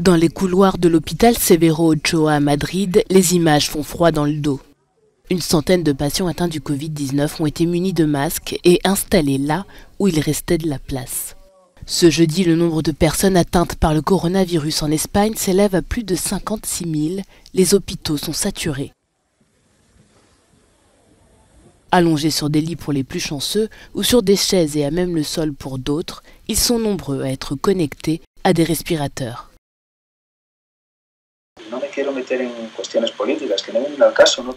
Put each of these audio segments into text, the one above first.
Dans les couloirs de l'hôpital Severo Ochoa à Madrid, les images font froid dans le dos. Une centaine de patients atteints du Covid-19 ont été munis de masques et installés là où il restait de la place. Ce jeudi, le nombre de personnes atteintes par le coronavirus en Espagne s'élève à plus de 56 000. Les hôpitaux sont saturés. Allongés sur des lits pour les plus chanceux ou sur des chaises et à même le sol pour d'autres, ils sont nombreux à être connectés à des respirateurs.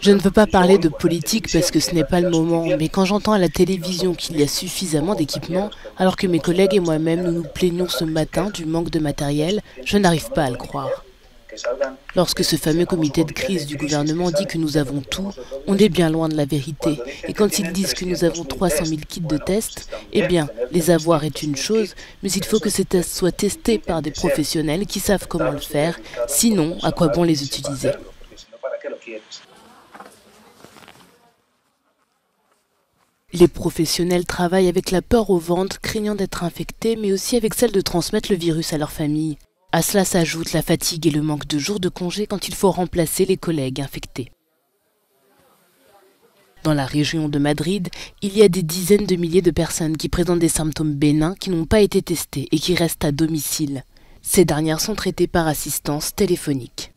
Je ne veux pas parler de politique parce que ce n'est pas le moment, mais quand j'entends à la télévision qu'il y a suffisamment d'équipements, alors que mes collègues et moi-même nous plaignons ce matin du manque de matériel, je n'arrive pas à le croire. Lorsque ce fameux comité de crise du gouvernement dit que nous avons tout, on est bien loin de la vérité. Et quand ils disent que nous avons 300 000 kits de tests, eh bien, les avoir est une chose, mais il faut que ces tests soient testés par des professionnels qui savent comment le faire, sinon, à quoi bon les utiliser ? Les professionnels travaillent avec la peur au ventre, craignant d'être infectés, mais aussi avec celle de transmettre le virus à leur famille. À cela s'ajoute la fatigue et le manque de jours de congé quand il faut remplacer les collègues infectés. Dans la région de Madrid, il y a des dizaines de milliers de personnes qui présentent des symptômes bénins qui n'ont pas été testés et qui restent à domicile. Ces dernières sont traitées par assistance téléphonique.